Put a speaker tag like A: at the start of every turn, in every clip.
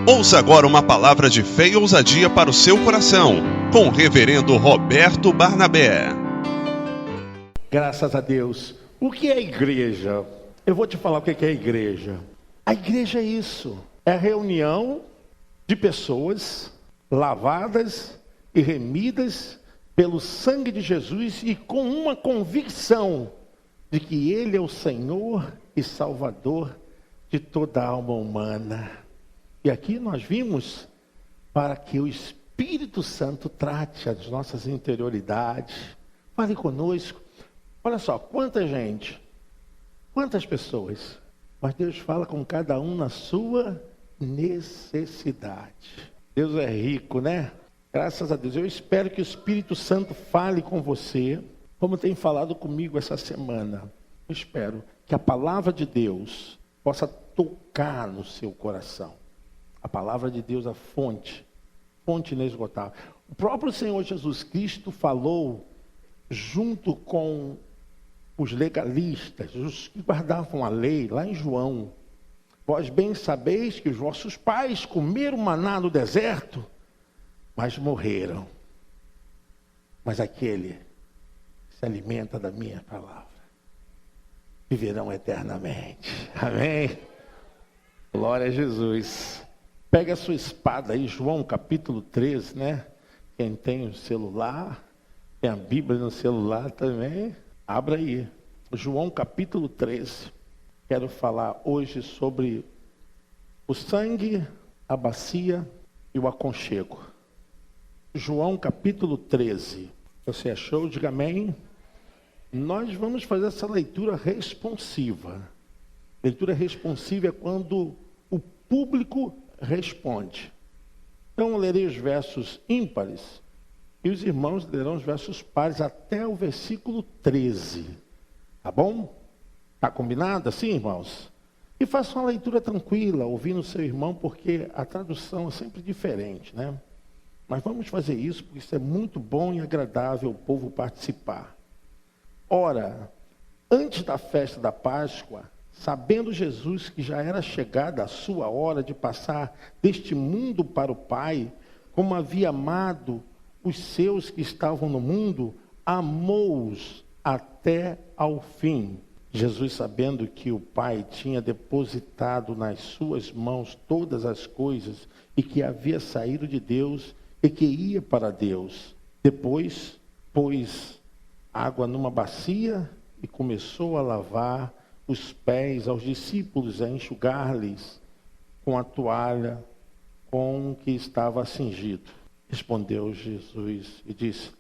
A: Ouça agora uma palavra de fé e ousadia para o seu coração, com o reverendo Roberto Barnabé.
B: Graças a Deus. O que é igreja? Eu vou te falar o que é igreja. A igreja é isso. É a reunião de pessoas lavadas e remidas pelo sangue de Jesus e com uma convicção de que Ele é o Senhor e Salvador de toda a alma humana. E aqui nós vimos para que o Espírito Santo trate as nossas interioridades. Fale conosco. Olha só, quanta gente, quantas pessoas. Mas Deus fala com cada um na sua necessidade. Deus é rico, né? Graças a Deus. Eu espero que o Espírito Santo fale com você, como tem falado comigo essa semana. Eu espero que a palavra de Deus possa tocar no seu coração. A palavra de Deus, a fonte inesgotável. O próprio Senhor Jesus Cristo falou junto com os legalistas, os que guardavam a lei, lá em João. Vós bem sabeis que os vossos pais comeram maná no deserto, mas morreram. Mas aquele que se alimenta da minha palavra viverão eternamente. Amém? Glória a Jesus. Pega a sua espada aí, João capítulo 13, né? Quem tem o celular, tem a Bíblia no celular também, abra aí. João capítulo 13. Quero falar hoje sobre o sangue, a bacia e o aconchego. João capítulo 13. Você achou? Diga amém. Nós vamos fazer essa leitura responsiva. Leitura responsiva é quando o público responde. Então eu lerei os versos ímpares e os irmãos lerão os versos pares até o versículo 13. Tá bom? Tá combinado assim, irmãos? E faça uma leitura tranquila, ouvindo o seu irmão, porque a tradução é sempre diferente, né? Mas vamos fazer isso, porque isso é muito bom e agradável o povo participar. Ora, antes da festa da Páscoa, sabendo Jesus que já era chegada a sua hora de passar deste mundo para o Pai, como havia amado os seus que estavam no mundo, amou-os até ao fim. Jesus, sabendo que o Pai tinha depositado nas suas mãos todas as coisas e que havia saído de Deus e que ia para Deus, depois pôs água numa bacia e começou a lavar os pés aos discípulos, a enxugar-lhes com a toalha com que estava cingido. Respondeu Jesus e disse: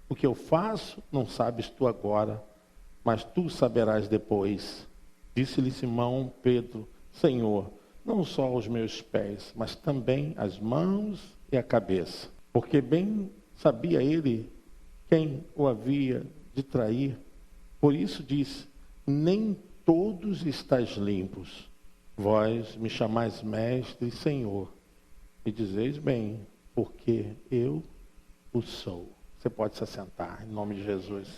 B: o que eu faço não sabes tu agora, mas tu saberás depois. Disse-lhe Simão Pedro: Senhor, não só os meus pés, mas também as mãos e a cabeça. Porque bem sabia ele quem o havia de trair. Por isso disse: nem todos estáis limpos. Vós me chamais mestre e Senhor, e dizeis bem, porque eu o sou. Você pode se assentar, em nome de Jesus.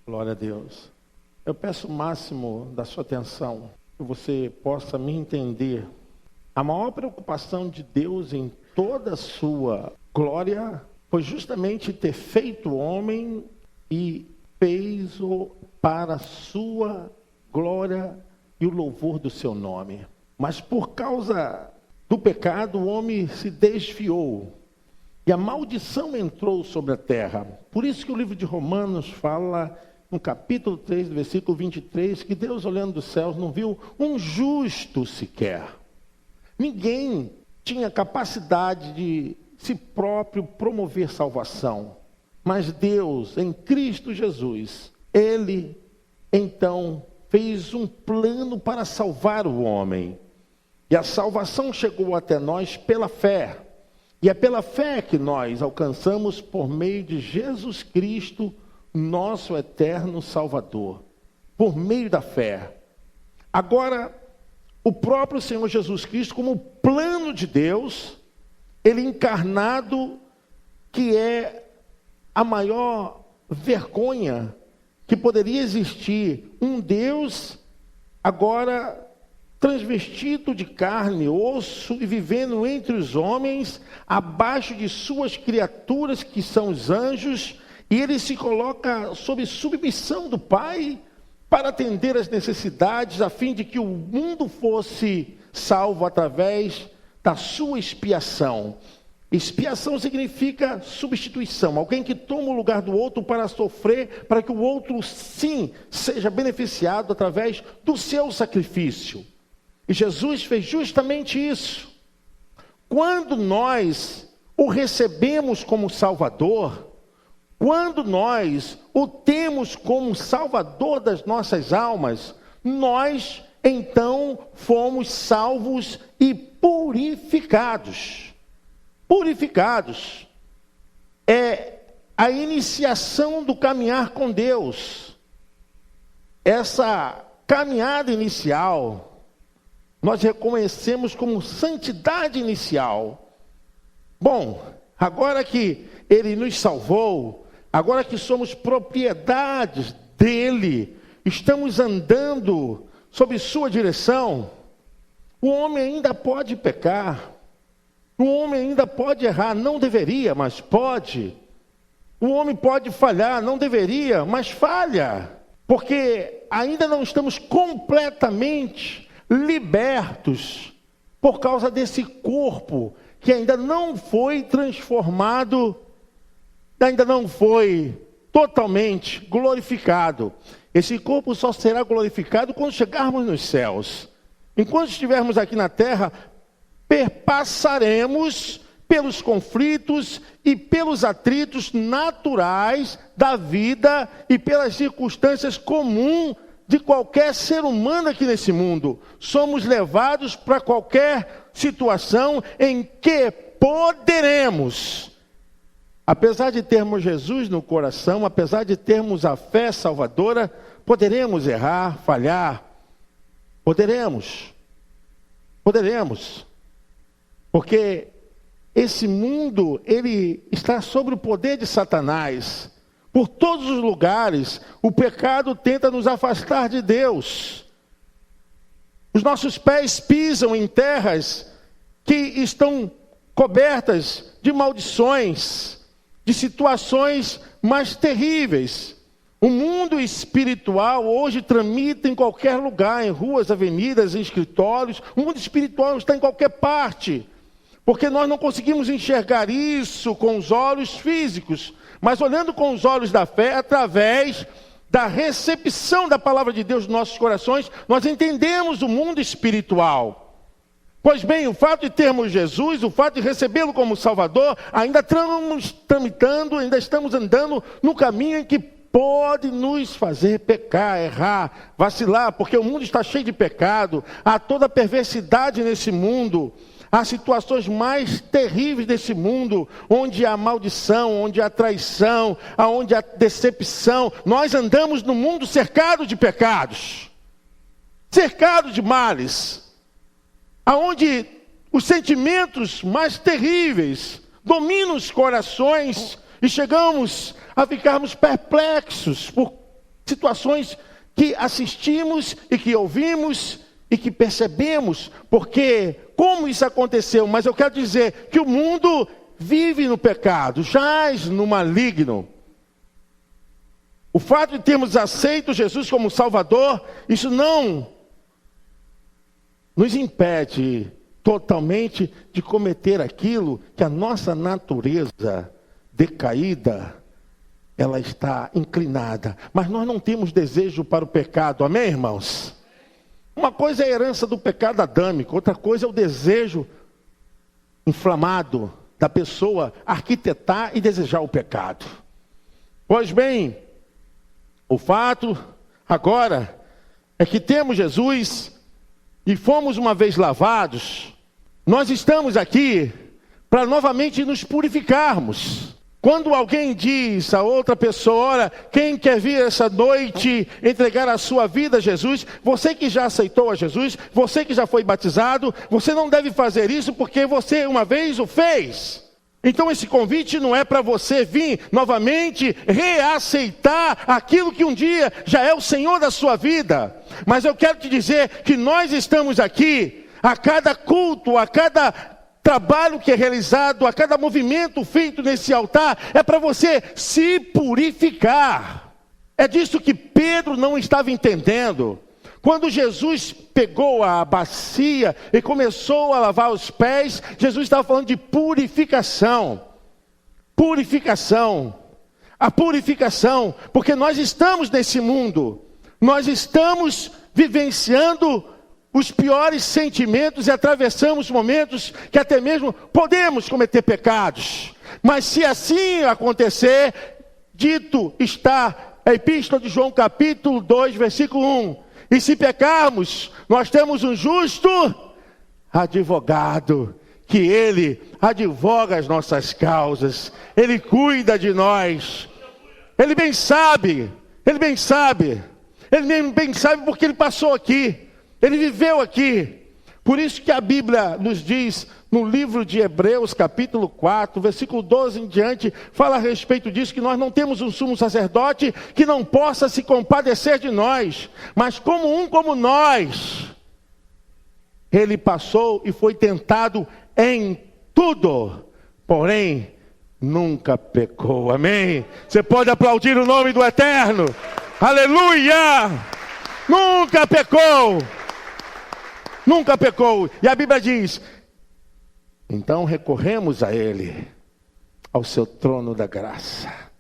B: Glória a Deus. Eu peço o máximo da sua atenção, que você possa me entender. A maior preocupação de Deus em toda a sua glória foi justamente ter feito o homem e fez-o para a sua glória e o louvor do seu nome. Mas por causa do pecado, o homem se desviou e a maldição entrou sobre a terra. Por isso que o livro de Romanos fala, no capítulo 3, do versículo 23, que Deus, olhando dos céus, não viu um justo sequer. Ninguém tinha capacidade de si próprio promover salvação. Mas Deus, em Cristo Jesus, Ele, então, fez um plano para salvar o homem. E a salvação chegou até nós pela fé. E é pela fé que nós alcançamos por meio de Jesus Cristo, nosso eterno Salvador. Por meio da fé. Agora, o próprio Senhor Jesus Cristo, como plano de Deus, Ele encarnado, que é a maior vergonha que poderia existir, um Deus agora transvestido de carne e osso e vivendo entre os homens, abaixo de suas criaturas que são os anjos, e ele se coloca sob submissão do Pai para atender às necessidades, a fim de que o mundo fosse salvo através da sua expiação. Expiação significa substituição, alguém que toma o lugar do outro para sofrer, para que o outro sim seja beneficiado através do seu sacrifício. E Jesus fez justamente isso. Quando nós o recebemos como Salvador, quando nós o temos como Salvador das nossas almas, nós então fomos salvos e purificados. Purificados é a iniciação do caminhar com Deus. Essa caminhada inicial, nós reconhecemos como santidade inicial. Bom, agora que Ele nos salvou, agora que somos propriedades dEle, estamos andando sob sua direção, o homem ainda pode pecar, o homem ainda pode errar, não deveria, mas pode. O homem pode falhar, não deveria, mas falha, porque ainda não estamos completamente libertos por causa desse corpo que ainda não foi transformado, ainda não foi totalmente glorificado. Esse corpo só será glorificado quando chegarmos nos céus. Enquanto estivermos aqui na terra, perpassaremos pelos conflitos e pelos atritos naturais da vida e pelas circunstâncias comuns de qualquer ser humano aqui nesse mundo. Somos levados para qualquer situação em que poderemos, apesar de termos Jesus no coração, apesar de termos a fé salvadora, poderemos errar, falhar. Poderemos. Porque esse mundo, ele está sob o poder de Satanás. Por todos os lugares, o pecado tenta nos afastar de Deus. Os nossos pés pisam em terras que estão cobertas de maldições, de situações mais terríveis. O mundo espiritual hoje tramita em qualquer lugar, em ruas, avenidas, em escritórios. O mundo espiritual está em qualquer parte, porque nós não conseguimos enxergar isso com os olhos físicos, mas olhando com os olhos da fé, através da recepção da palavra de Deus nos nossos corações, nós entendemos o mundo espiritual. Pois bem, o fato de termos Jesus, o fato de recebê-lo como Salvador, ainda estamos tramitando, ainda estamos andando no caminho em que pode nos fazer pecar, errar, vacilar, porque o mundo está cheio de pecado, há toda perversidade nesse mundo, há situações mais terríveis desse mundo, onde há maldição, onde há traição, onde há decepção. Nós andamos no mundo cercado de pecados, cercado de males, aonde os sentimentos mais terríveis dominam os corações e chegamos a ficarmos perplexos por situações que assistimos e que ouvimos e que percebemos, porque como isso aconteceu? Mas eu quero dizer que o mundo vive no pecado, jaz no maligno. O fato de termos aceito Jesus como Salvador, isso não nos impede totalmente de cometer aquilo que a nossa natureza decaída, ela está inclinada. Mas nós não temos desejo para o pecado, amém, irmãos? Uma coisa é a herança do pecado adâmico, outra coisa é o desejo inflamado da pessoa arquitetar e desejar o pecado. Pois bem, o fato agora é que temos Jesus e fomos uma vez lavados, nós estamos aqui para novamente nos purificarmos. Quando alguém diz a outra pessoa, olha, quem quer vir essa noite entregar a sua vida a Jesus, você que já aceitou a Jesus, você que já foi batizado, você não deve fazer isso porque você uma vez o fez. Então esse convite não é para você vir novamente reaceitar aquilo que um dia já é o Senhor da sua vida. Mas eu quero te dizer que nós estamos aqui, a cada culto, a cada trabalho que é realizado, a cada movimento feito nesse altar, é para você se purificar. É disso que Pedro não estava entendendo. Quando Jesus pegou a bacia e começou a lavar os pés, Jesus estava falando de purificação. Purificação. A purificação, porque nós estamos nesse mundo, nós estamos vivenciando os piores sentimentos e atravessamos momentos que até mesmo podemos cometer pecados. Mas se assim acontecer, dito está a Epístola de João capítulo 2, versículo 1. E se pecarmos, nós temos um justo advogado, que ele advoga as nossas causas, ele cuida de nós, ele bem sabe porque ele passou aqui, ele viveu aqui. Por isso que a Bíblia nos diz, no livro de Hebreus, capítulo 4, versículo 12 em diante, fala a respeito disso, que nós não temos um sumo sacerdote que não possa se compadecer de nós, mas como nós, ele passou e foi tentado em tudo, porém nunca pecou. Amém? Você pode aplaudir o nome do Eterno. Aleluia! Nunca pecou. Nunca pecou. E a Bíblia diz: então recorremos a Ele, ao seu trono da graça,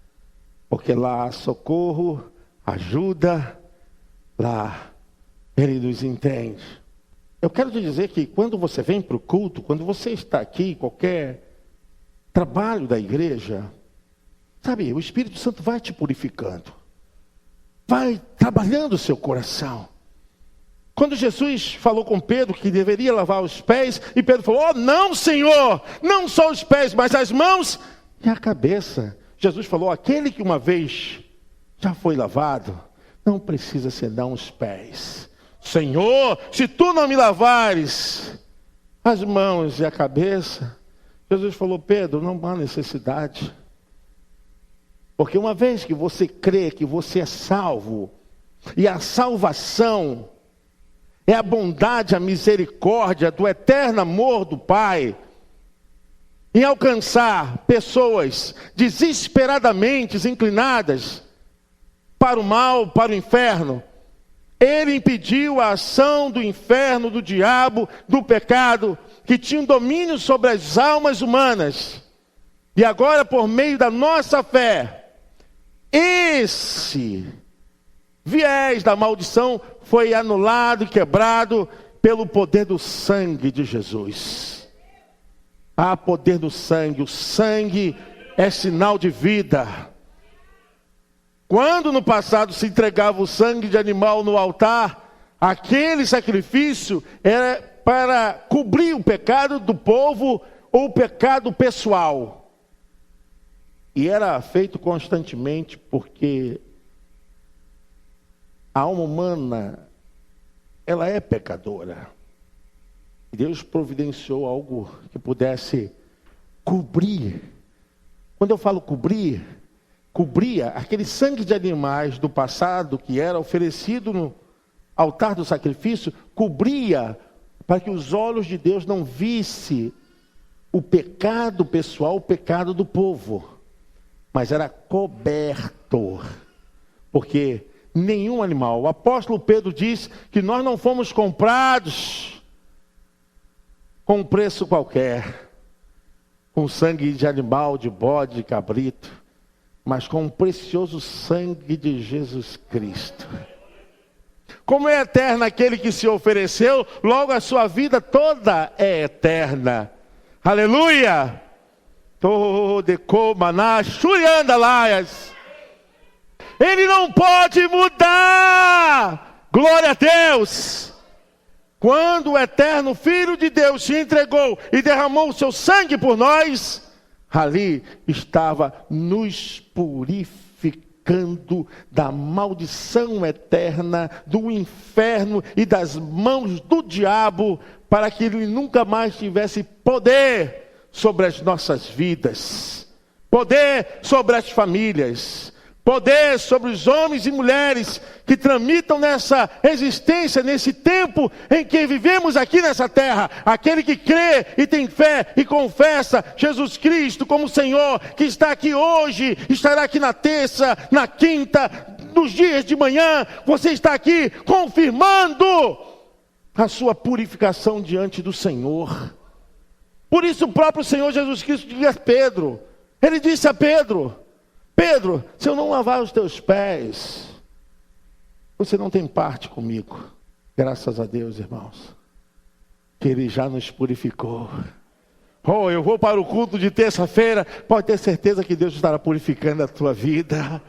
B: porque lá há socorro, ajuda, lá Ele nos entende. Eu quero te dizer que quando você vem para o culto, quando você está aqui, qualquer trabalho da igreja, sabe, o Espírito Santo vai te purificando, vai trabalhando o seu coração. Quando Jesus falou com Pedro que deveria lavar os pés, e Pedro falou: oh, não, Senhor, não só os pés, mas as mãos e a cabeça. Jesus falou: aquele que uma vez já foi lavado, não precisa senão os pés. Senhor, se tu não me lavares as mãos e a cabeça, Jesus falou: Pedro, não há necessidade. Porque uma vez que você crê que você é salvo, e a salvação é a bondade, a misericórdia do eterno amor do Pai, em alcançar pessoas desesperadamente inclinadas para o mal, para o inferno. Ele impediu a ação do inferno, do diabo, do pecado, que tinha um domínio sobre as almas humanas. E agora, por meio da nossa fé, esse viés da maldição foi anulado e quebrado pelo poder do sangue de Jesus. Há poder do sangue. O sangue é sinal de vida. Quando no passado se entregava o sangue de animal no altar, aquele sacrifício era para cobrir o pecado do povo ou o pecado pessoal. E era feito constantemente porque a alma humana, ela é pecadora. E Deus providenciou algo que pudesse cobrir. Quando eu falo cobrir, cobria aquele sangue de animais do passado que era oferecido no altar do sacrifício, cobria para que os olhos de Deus não vissem o pecado pessoal, o pecado do povo. Mas era coberto, porque nenhum animal, o apóstolo Pedro diz que nós não fomos comprados com um preço qualquer, com sangue de animal, de bode, de cabrito, mas com o precioso sangue de Jesus Cristo. Como é eterno aquele que se ofereceu, logo a sua vida toda é eterna. Aleluia! Ele não pode mudar. Glória a Deus. Quando o eterno Filho de Deus se entregou e derramou o seu sangue por nós, ali estava nos purificando da maldição eterna, do inferno e das mãos do diabo, para que ele nunca mais tivesse poder sobre as nossas vidas, poder sobre as famílias, poder sobre os homens e mulheres que tramitam nessa existência, nesse tempo em que vivemos aqui nessa terra. Aquele que crê e tem fé e confessa Jesus Cristo como Senhor, que está aqui hoje, estará aqui na terça, na quinta, nos dias de manhã. Você está aqui confirmando a sua purificação diante do Senhor. Por isso o próprio Senhor Jesus Cristo disse a Pedro, ele disse a Pedro: Pedro, se eu não lavar os teus pés, você não tem parte comigo. Graças a Deus, irmãos, que Ele já nos purificou. Oh, eu vou para o culto de terça-feira, pode ter certeza que Deus estará purificando a tua vida.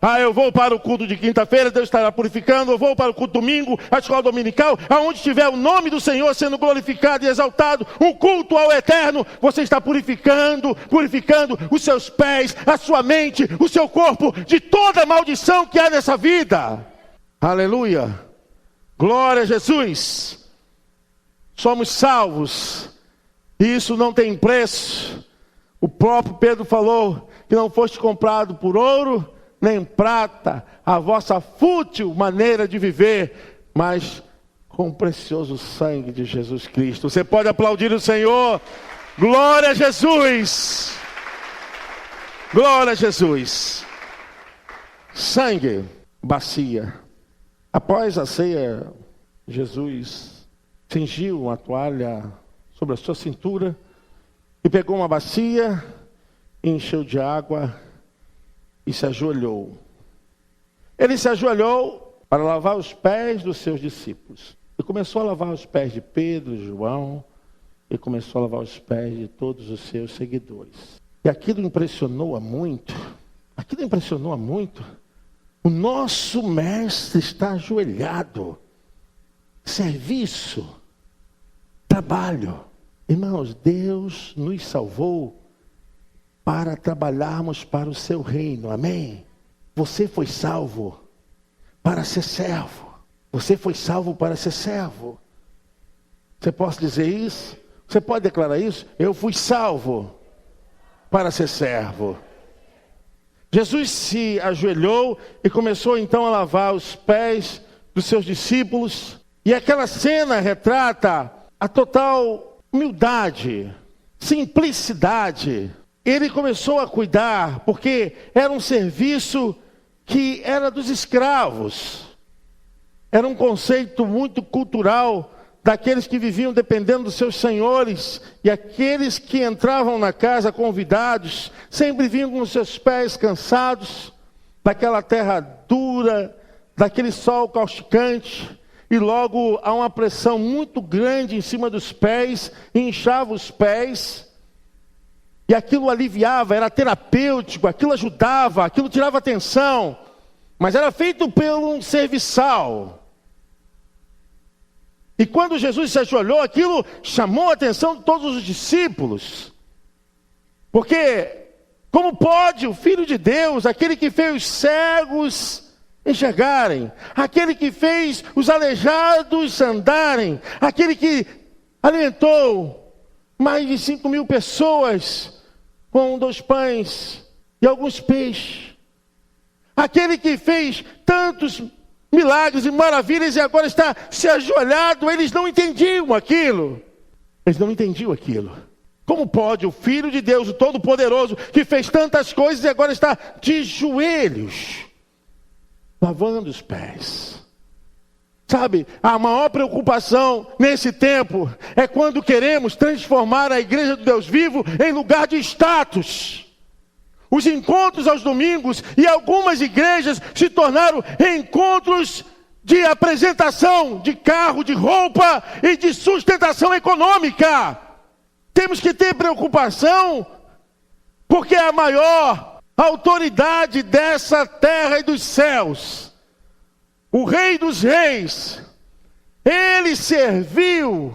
B: Ah, eu vou para o culto de quinta-feira, Deus estará purificando. Eu vou para o culto domingo, a escola dominical, aonde estiver o nome do Senhor sendo glorificado e exaltado, o culto ao eterno, você está purificando os seus pés, a sua mente, o seu corpo, de toda maldição que há nessa vida. Aleluia, glória a Jesus. Somos salvos, e isso não tem preço. O próprio Pedro falou que não foste comprado por ouro nem prata, a vossa fútil maneira de viver, mas com o precioso sangue de Jesus Cristo. Você pode aplaudir o Senhor? Glória a Jesus! Glória a Jesus! Sangue, bacia. Após a ceia, Jesus cingiu uma toalha sobre a sua cintura e pegou uma bacia, encheu de água e se ajoelhou. Ele se ajoelhou para lavar os pés dos seus discípulos. E começou a lavar os pés de Pedro, João, e começou a lavar os pés de todos os seus seguidores. E aquilo impressionou muito. O nosso mestre está ajoelhado. Serviço, trabalho. Irmãos, Deus nos salvou para trabalharmos para o seu reino, amém? Você foi salvo para ser servo. Você foi salvo para ser servo. Você pode dizer isso? Você pode declarar isso? Eu fui salvo para ser servo. Jesus se ajoelhou e começou então a lavar os pés dos seus discípulos. E aquela cena retrata a total humildade, simplicidade. Ele começou a cuidar, porque era um serviço que era dos escravos. Era um conceito muito cultural daqueles que viviam dependendo dos seus senhores. E aqueles que entravam na casa convidados, sempre vinham com os seus pés cansados, daquela terra dura, daquele sol causticante. E logo há uma pressão muito grande em cima dos pés, e inchava os pés. E aquilo aliviava, era terapêutico, aquilo ajudava, aquilo tirava atenção. Mas era feito por um serviçal. E quando Jesus se ajoelhou, aquilo chamou a atenção de todos os discípulos. Porque, como pode o Filho de Deus, aquele que fez os cegos enxergarem, aquele que fez os aleijados andarem, aquele que alimentou mais de 5.000 pessoas com 2 pães e alguns peixes. Aquele que fez tantos milagres e maravilhas e agora está se ajoelhado, eles não entendiam aquilo. Como pode o Filho de Deus, o Todo-Poderoso, que fez tantas coisas e agora está de joelhos, lavando os pés? Sabe, a maior preocupação nesse tempo é quando queremos transformar a igreja do Deus vivo em lugar de status. Os encontros aos domingos e algumas igrejas se tornaram encontros de apresentação de carro, de roupa e de sustentação econômica. Temos que ter preocupação, porque a maior autoridade dessa terra e dos céus, o Rei dos Reis, Ele serviu.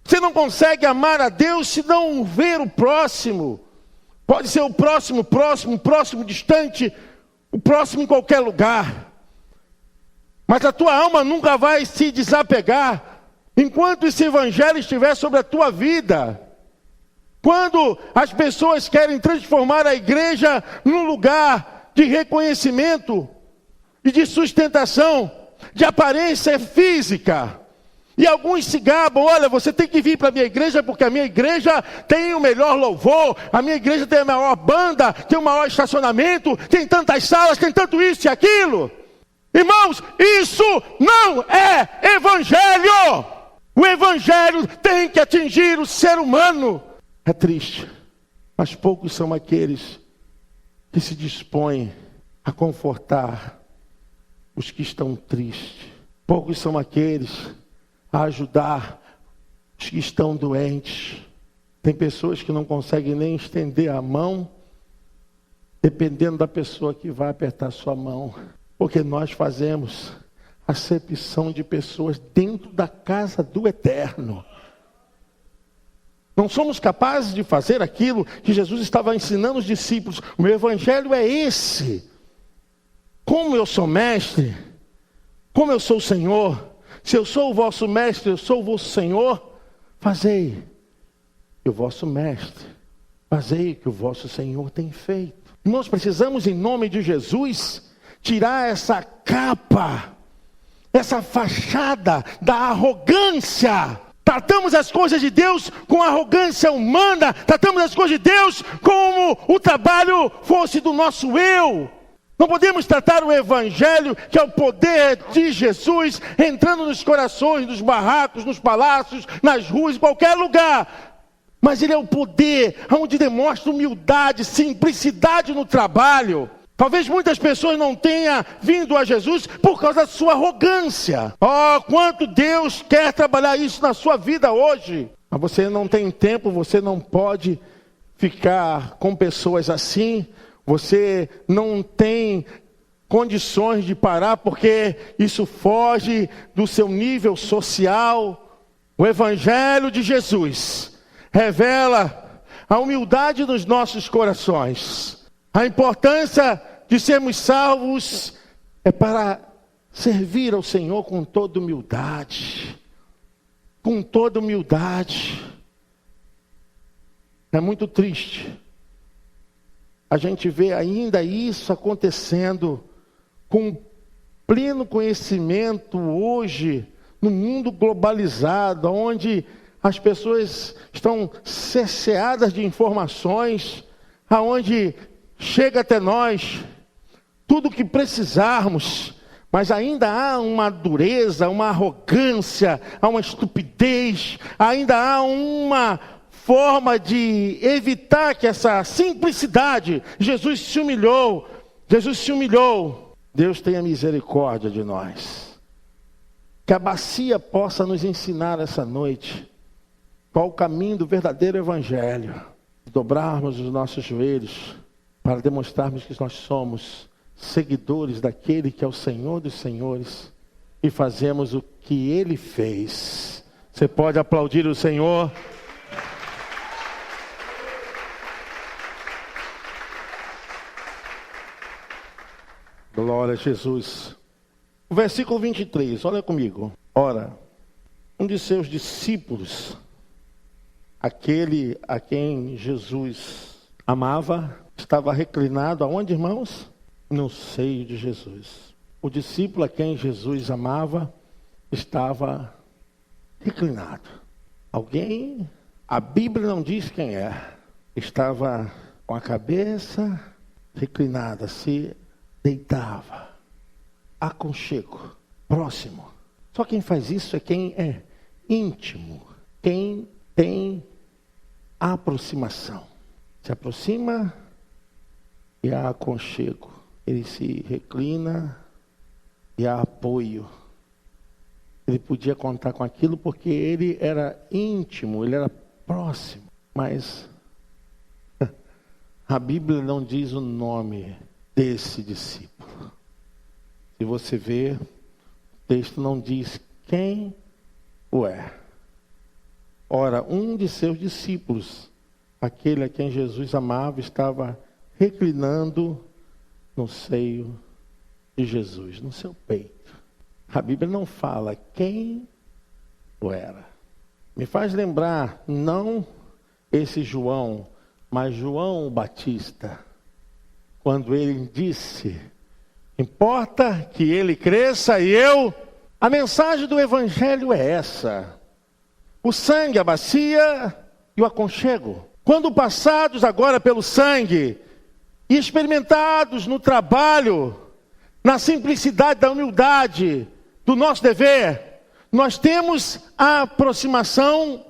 B: Você não consegue amar a Deus se não ver o próximo. Pode ser o próximo distante, o próximo em qualquer lugar. Mas a tua alma nunca vai se desapegar enquanto esse evangelho estiver sobre a tua vida. Quando as pessoas querem transformar a igreja num lugar de reconhecimento e de sustentação, de aparência física, e alguns se gabam, olha, você tem que vir para a minha igreja, porque a minha igreja tem o melhor louvor, a minha igreja tem a maior banda, tem o maior estacionamento, tem tantas salas, tem tanto isso e aquilo. Irmãos, isso não é evangelho. O evangelho tem que atingir o ser humano. É triste, mas poucos são aqueles que se dispõem a confortar os que estão tristes. Poucos são aqueles a ajudar os que estão doentes. Tem pessoas que não conseguem nem estender a mão, dependendo da pessoa que vai apertar sua mão. Porque nós fazemos acepção de pessoas dentro da casa do Eterno. Não somos capazes de fazer aquilo que Jesus estava ensinando os discípulos. O meu evangelho é esse. Como eu sou mestre, como eu sou o Senhor, se eu sou o vosso mestre, eu sou o vosso Senhor, fazei que o vosso mestre, fazei que o vosso Senhor tem feito. Nós precisamos, em nome de Jesus, tirar essa capa, essa fachada da arrogância. Tratamos as coisas de Deus com arrogância humana, tratamos as coisas de Deus como o trabalho fosse do nosso eu. Não podemos tratar o evangelho, que é o poder de Jesus, entrando nos corações, nos barracos, nos palácios, nas ruas, em qualquer lugar. Mas ele é o poder onde demonstra humildade, simplicidade no trabalho. Talvez muitas pessoas não tenham vindo a Jesus por causa da sua arrogância. Oh, quanto Deus quer trabalhar isso na sua vida hoje. Mas você não tem tempo, você não pode ficar com pessoas assim. Você não tem condições de parar, porque isso foge do seu nível social. O Evangelho de Jesus revela a humildade dos nossos corações. A importância de sermos salvos é para servir ao Senhor com toda humildade. Com toda humildade. É muito triste a gente vê ainda isso acontecendo com pleno conhecimento hoje, no mundo globalizado, onde as pessoas estão cerceadas de informações, aonde chega até nós tudo o que precisarmos, mas ainda há uma dureza, uma arrogância, há uma estupidez, ainda há uma forma de evitar que essa simplicidade. Jesus se humilhou. Deus tenha misericórdia de nós. Que a bacia possa nos ensinar essa noite qual o caminho do verdadeiro evangelho. Dobrarmos os nossos joelhos para demonstrarmos que nós somos seguidores daquele que é o Senhor dos senhores e fazemos o que Ele fez. Você pode aplaudir o Senhor? Glória a Jesus. O versículo 23, olha comigo. Ora, um de seus discípulos, aquele a quem Jesus amava, estava reclinado aonde, irmãos? No seio de Jesus. O discípulo a quem Jesus amava estava reclinado. Alguém, a Bíblia não diz quem é, estava com a cabeça reclinada, se deitava, aconchego, próximo. Só quem faz isso é quem é íntimo, quem tem aproximação. Se aproxima e há aconchego. Ele se reclina e há apoio. Ele podia contar com aquilo porque ele era íntimo, ele era próximo. Mas a Bíblia não diz o nome desse discípulo. Se você ver, o texto não diz quem o é. Ora, um de seus discípulos, aquele a quem Jesus amava, estava reclinando no seio de Jesus, no seu peito. A Bíblia não fala quem o era. Me faz lembrar, não esse João, mas João Batista, quando ele disse, importa que ele cresça e eu... A mensagem do Evangelho é essa: o sangue, a bacia e o aconchego. Quando passados agora pelo sangue e experimentados no trabalho, na simplicidade da humildade do nosso dever, nós temos a aproximação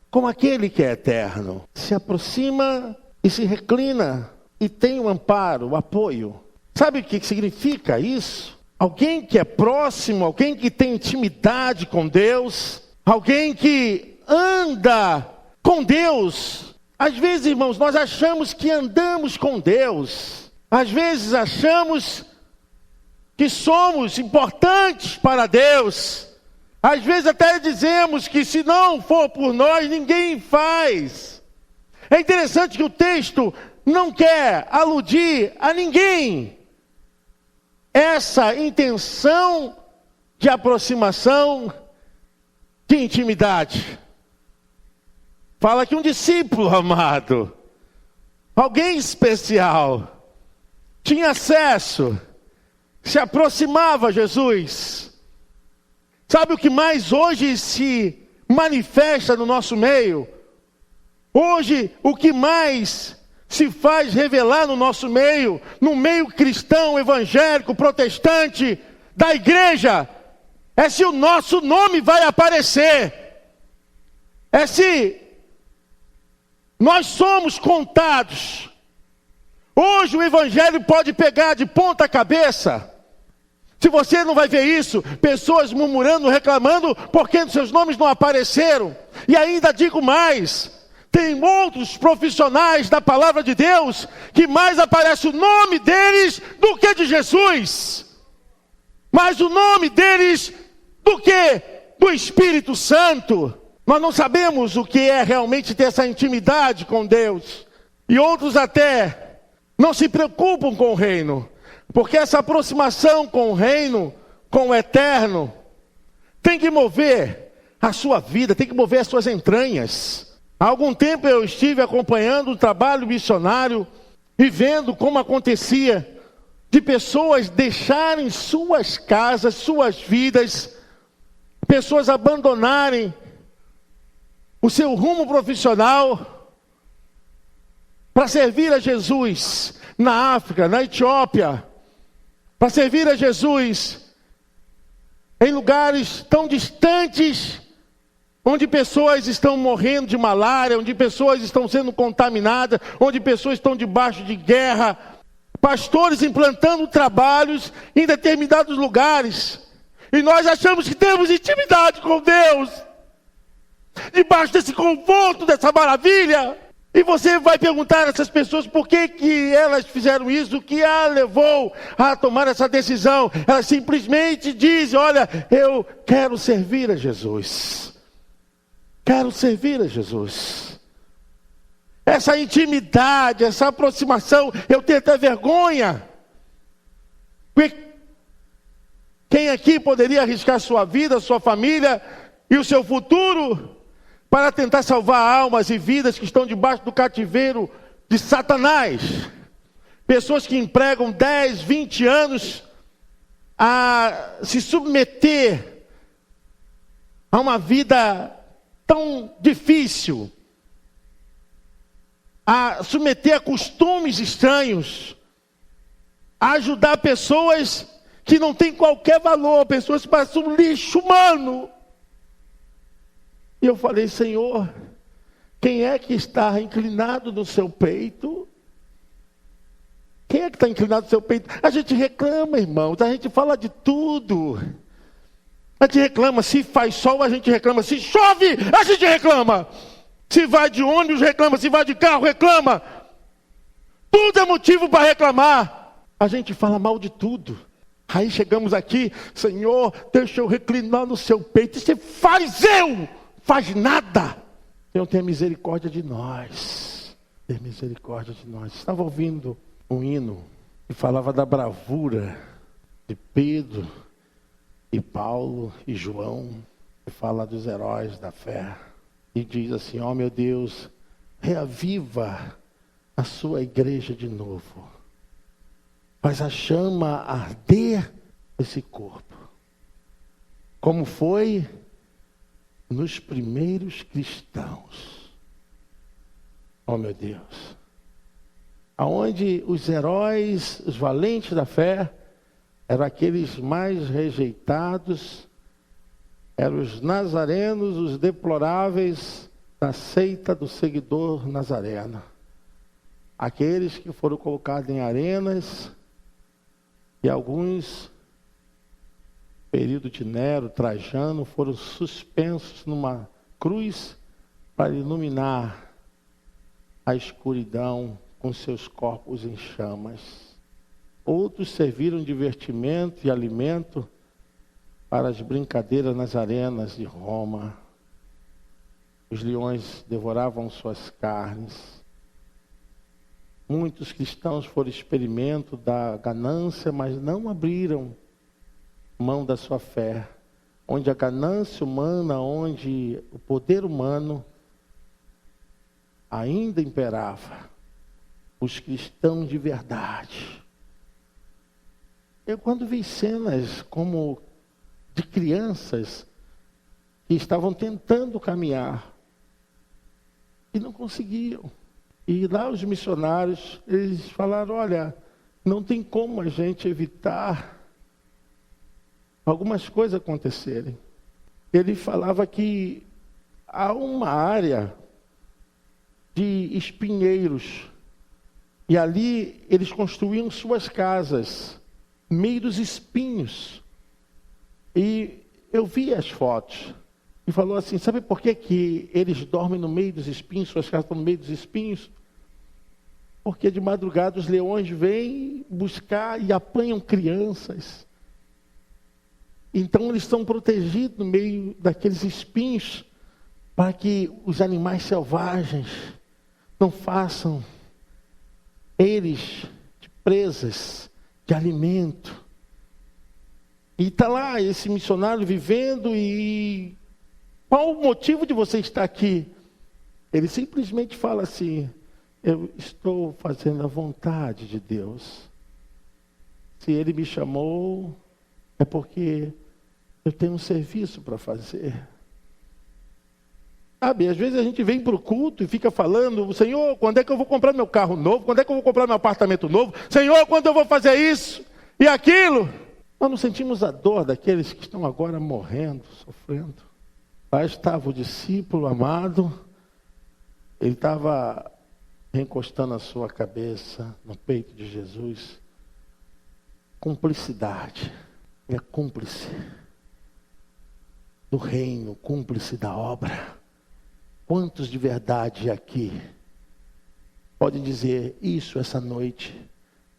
B: com aquele que é eterno. Se aproxima e se reclina e tem o amparo, o apoio. Sabe o que significa isso? Alguém que é próximo, alguém que tem intimidade com Deus, alguém que anda com Deus. Às vezes, irmãos, nós achamos que andamos com Deus. Às vezes achamos que somos importantes para Deus. Às vezes até dizemos que se não for por nós, ninguém faz. É interessante que o texto não quer aludir a ninguém. Essa intenção de aproximação, de intimidade. Fala que um discípulo amado, alguém especial, tinha acesso, se aproximava a Jesus. Sabe o que mais hoje se manifesta no nosso meio? Hoje, o que mais se faz revelar no nosso meio, no meio cristão, evangélico, protestante, da igreja, é se o nosso nome vai aparecer. É se nós somos contados. Hoje o evangelho pode pegar de ponta cabeça. Se você não vai ver isso, pessoas murmurando, reclamando, porque seus nomes não apareceram. E ainda digo mais, tem outros profissionais da palavra de Deus, que mais aparece o nome deles do que de Jesus. Mais o nome deles do que do Espírito Santo. Nós não sabemos o que é realmente ter essa intimidade com Deus. E outros até não se preocupam com o reino. Porque essa aproximação com o reino, com o eterno, tem que mover a sua vida, tem que mover as suas entranhas. Há algum tempo eu estive acompanhando o trabalho missionário e vendo como acontecia de pessoas deixarem suas casas, suas vidas, pessoas abandonarem o seu rumo profissional para servir a Jesus na África, na Etiópia, para servir a Jesus em lugares tão distantes, onde pessoas estão morrendo de malária, onde pessoas estão sendo contaminadas, onde pessoas estão debaixo de guerra, pastores implantando trabalhos em determinados lugares, e nós achamos que temos intimidade com Deus, debaixo desse conforto, dessa maravilha. E você vai perguntar a essas pessoas por que elas fizeram isso, o que a levou a tomar essa decisão. Elas simplesmente dizem, olha, eu quero servir a Jesus. Quero servir a Jesus. Essa intimidade, essa aproximação, eu tenho até vergonha. Quem aqui poderia arriscar sua vida, sua família e o seu futuro para tentar salvar almas e vidas que estão debaixo do cativeiro de Satanás? Pessoas que empregam 10, 20 anos a se submeter a uma vida tão difícil, a submeter a costumes estranhos, a ajudar pessoas que não têm qualquer valor, pessoas que parecem um lixo humano. E eu falei, Senhor, quem é que está inclinado no seu peito? Quem é que está inclinado no seu peito? A gente reclama, irmãos, a gente fala de tudo. A gente reclama, se faz sol, a gente reclama. Se chove, a gente reclama. Se vai de ônibus, reclama. Se vai de carro, reclama. Tudo é motivo para reclamar. A gente fala mal de tudo. Aí chegamos aqui, Senhor, deixa eu reclinar no seu peito. Esse fariseu faz nada. Senhor, tenha misericórdia de nós. Tenha misericórdia de nós. Estava ouvindo um hino que falava da bravura de Pedro e Paulo e João, que fala dos heróis da fé. E diz assim, ó meu Deus, reaviva a sua igreja de novo. Faz a chama arder esse corpo. Como foi nos primeiros cristãos. Oh, meu Deus. Aonde os heróis, os valentes da fé, eram aqueles mais rejeitados, eram os nazarenos, os deploráveis da seita do seguidor nazareno. Aqueles que foram colocados em arenas, e alguns, período de Nero, Trajano, foram suspensos numa cruz para iluminar a escuridão com seus corpos em chamas. Outros serviram de divertimento e alimento para as brincadeiras nas arenas de Roma. Os leões devoravam suas carnes. Muitos cristãos foram experimento da ganância, mas não abriram mão da sua fé. Onde a ganância humana, onde o poder humano ainda imperava. Os cristãos de verdade. Eu quando vi cenas como de crianças que estavam tentando caminhar e não conseguiam. E lá os missionários, eles falaram, olha, não tem como a gente evitar algumas coisas acontecerem. Ele falava que há uma área de espinheiros, e ali eles construíam suas casas, no meio dos espinhos. E eu vi as fotos, e falou assim, sabe por que eles dormem no meio dos espinhos, suas casas estão no meio dos espinhos? Porque de madrugada os leões vêm buscar e apanham crianças. Então eles estão protegidos no meio daqueles espinhos, para que os animais selvagens não façam eles de presas, de alimento. E está lá esse missionário vivendo, e qual o motivo de você estar aqui? Ele simplesmente fala assim, eu estou fazendo a vontade de Deus. Se Ele me chamou, é porque eu tenho um serviço para fazer. Sabe, às vezes a gente vem para o culto e fica falando, Senhor, quando é que eu vou comprar meu carro novo? Quando é que eu vou comprar meu apartamento novo? Senhor, quando eu vou fazer isso e aquilo? Nós não sentimos a dor daqueles que estão agora morrendo, sofrendo. Lá estava o discípulo amado, ele estava encostando a sua cabeça no peito de Jesus. Cumplicidade, ele é cúmplice do reino, cúmplice da obra. Quantos de verdade aqui podem dizer isso essa noite?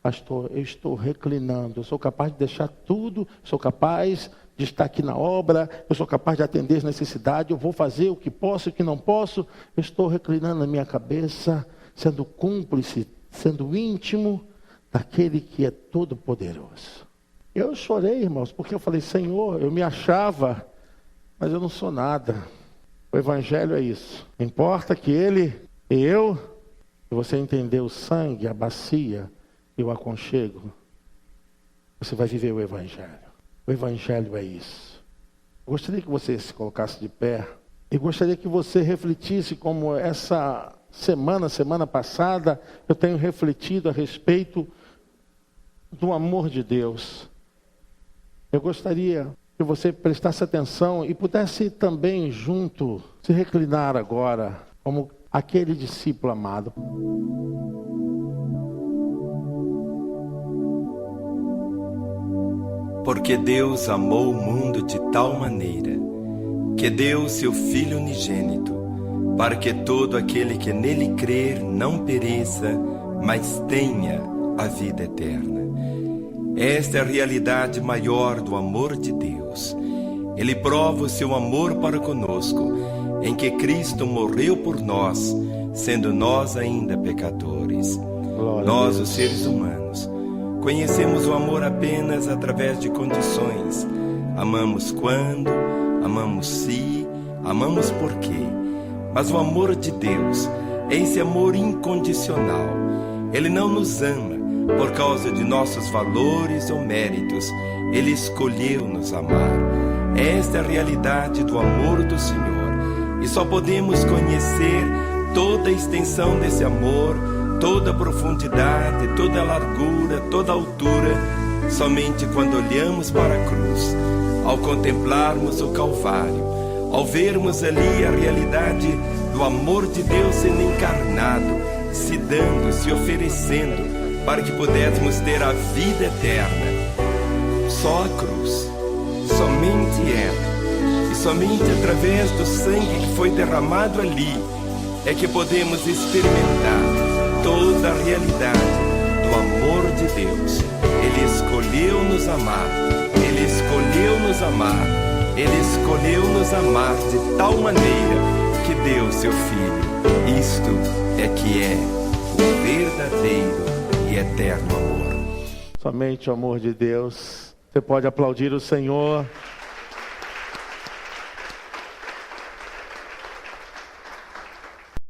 B: Pastor, eu estou reclinando, eu sou capaz de deixar tudo, sou capaz de estar aqui na obra, eu sou capaz de atender as necessidades, eu vou fazer o que posso e o que não posso, eu estou reclinando a minha cabeça, sendo cúmplice, sendo íntimo daquele que é todo poderoso. Eu chorei, irmãos, porque eu falei, Senhor, eu me achava, mas eu não sou nada. O Evangelho é isso. Importa que ele e eu, se você entender o sangue, a bacia e o aconchego, você vai viver o Evangelho. O Evangelho é isso. Eu gostaria que você se colocasse de pé. E gostaria que você refletisse como essa semana passada, eu tenho refletido a respeito do amor de Deus. Eu gostaria que você prestasse atenção e pudesse também junto se reclinar agora como aquele discípulo amado.
C: Porque Deus amou o mundo de tal maneira que deu seu Filho unigênito, para que todo aquele que nele crer não pereça, mas tenha a vida eterna. Esta é a realidade maior do amor de Deus. Ele prova o seu amor para conosco, em que Cristo morreu por nós, sendo nós ainda pecadores. Nós, os seres humanos, conhecemos o amor apenas através de condições. Amamos quando, amamos se, amamos por quê. Mas o amor de Deus é esse amor incondicional. Ele não nos ama por causa de nossos valores ou méritos. Ele escolheu nos amar. Esta é a realidade do amor do Senhor. E só podemos conhecer toda a extensão desse amor, toda a profundidade, toda a largura, toda a altura, somente quando olhamos para a cruz, ao contemplarmos o Calvário, ao vermos ali a realidade do amor de Deus sendo encarnado, se dando, se oferecendo, para que pudéssemos ter a vida eterna. Só a cruz, somente ela, e somente através do sangue que foi derramado ali, é que podemos experimentar toda a realidade do amor de Deus. Ele escolheu nos amar, Ele escolheu nos amar, Ele escolheu nos amar de tal maneira que deu seu Filho. Isto é que é o verdadeiro e eterno amor.
B: Somente o amor de Deus. Você pode aplaudir o Senhor.